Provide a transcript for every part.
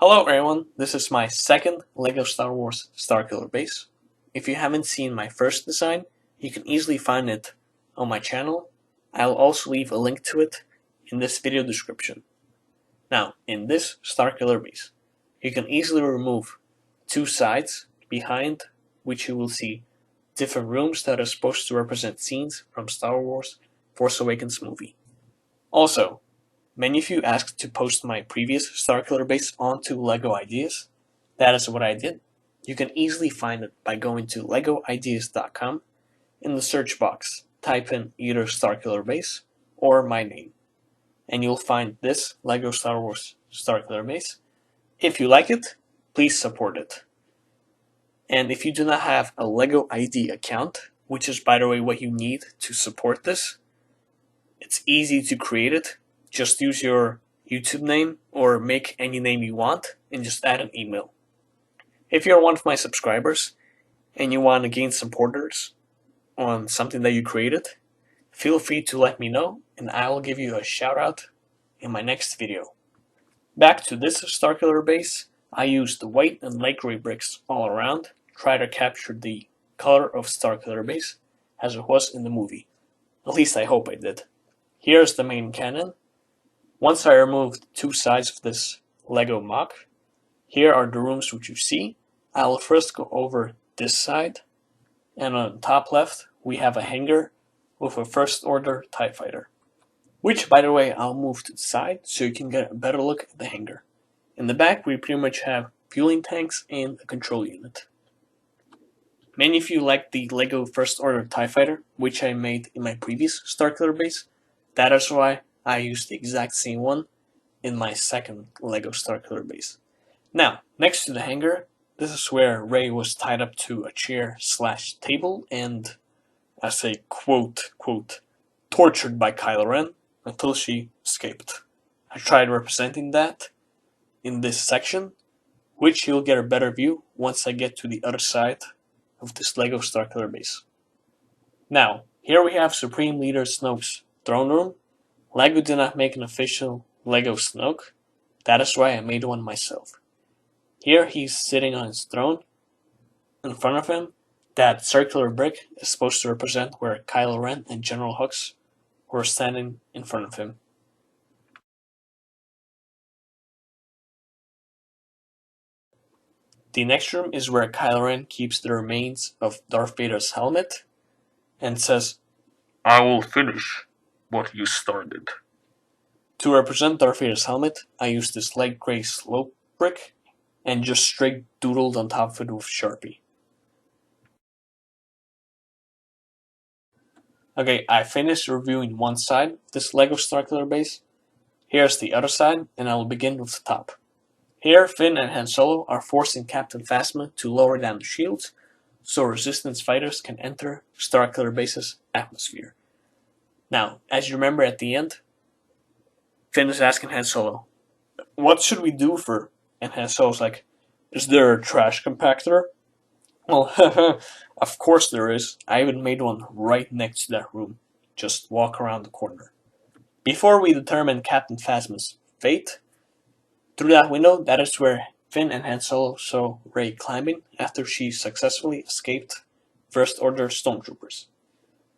Hello everyone, this is my second LEGO Star Wars Starkiller Base. If you haven't seen my first design, you can easily find it on my channel. I'll also leave a link to it in this video description. Now, in this Starkiller Base, you can easily remove two sides behind which you will see different rooms that are supposed to represent scenes from Star Wars Force Awakens movie. Also, many of you asked to post my previous Starkiller Base onto LEGO Ideas. That is what I did. You can easily find it by going to legoideas.com. In the search box, type in either Starkiller Base or my name, and you'll find this LEGO Star Wars Starkiller Base. If you like it, please support it. And if you do not have a LEGO ID account, which is by the way what you need to support this, it's easy to create it. Just use your YouTube name or make any name you want and just add an email. If you're one of my subscribers and you want to gain supporters on something that you created, feel free to let me know and I will give you a shout out in my next video. Back to this Starkiller Base, I used white and light gray bricks all around, try to capture the color of Starkiller Base as it was in the movie. At least I hope I did. Here's the main cannon. Once I removed two sides of this LEGO MOC, here are the rooms which you see. I will first go over this side, and on the top left we have a hangar with a First Order TIE Fighter, which by the way I'll move to the side so you can get a better look at the hangar. In the back we pretty much have fueling tanks and a control unit. Many of you like the LEGO First Order TIE Fighter, which I made in my previous Starkiller Base. That is why I used the exact same one in my second LEGO Starkiller Base. Now, next to the hangar, this is where Rey was tied up to a chair/table and, I say quote, tortured by Kylo Ren until she escaped. I tried representing that in this section, which you'll get a better view once I get to the other side of this LEGO Starkiller Base. Now, here we have Supreme Leader Snoke's throne room. LEGO did not make an official LEGO Snoke, that is why I made one myself. Here he's sitting on his throne. In front of him, that circular brick is supposed to represent where Kylo Ren and General Hux were standing in front of him. The next room is where Kylo Ren keeps the remains of Darth Vader's helmet and says, "I will finish what you started." To represent Darth Vader's helmet, I used this light gray slope brick and just straight doodled on top of it with Sharpie. Okay, I finished reviewing one side of this LEGO Starkiller Base. Here's the other side, and I will begin with the top. Here, Finn and Han Solo are forcing Captain Phasma to lower down the shields so Resistance fighters can enter Starkiller Base's atmosphere. Now, as you remember at the end, Finn is asking Han Solo, "What should we do for?" And Han Solo's like, "Is there a trash compactor?" Well, of course there is. I even made one right next to that room. Just walk around the corner. Before we determine Captain Phasma's fate, through that window, that is where Finn and Han Solo saw Rey climbing after she successfully escaped First Order stormtroopers.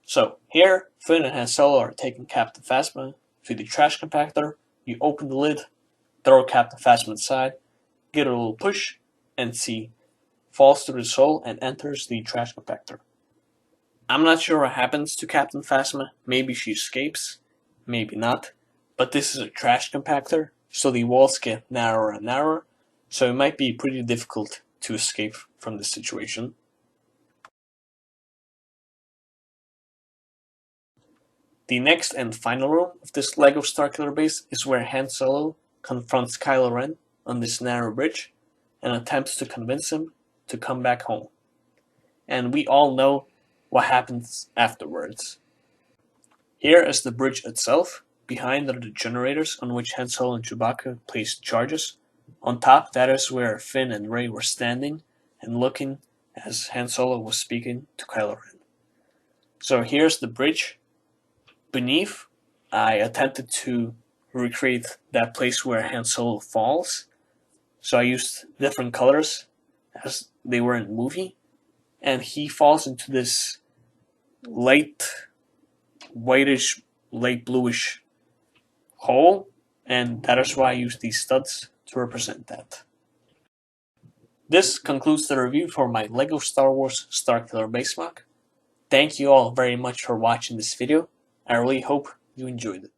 So, here, Finn and Han Solo are taking Captain Phasma to the trash compactor. You open the lid, throw Captain Phasma inside, give it a little push, and see falls through the hole and enters the trash compactor. I'm not sure what happens to Captain Phasma. Maybe she escapes, maybe not. But this is a trash compactor, so the walls get narrower and narrower, so it might be pretty difficult to escape from this situation. The next and final room of this LEGO Starkiller Base is where Han Solo confronts Kylo Ren on this narrow bridge and attempts to convince him to come back home. And we all know what happens afterwards. Here is the bridge itself. Behind are the generators on which Han Solo and Chewbacca placed charges. On top, that is where Finn and Rey were standing and looking as Han Solo was speaking to Kylo Ren. So here's the bridge. Beneath, I attempted to recreate that place where Han Solo falls. so I used different colors as they were in the movie, and he falls into this light whitish, light bluish hole, and that is why I used these studs to represent that. This concludes the review for my LEGO Star Wars Starkiller Base MOC. Thank you all very much for watching this video. I really hope you enjoyed it.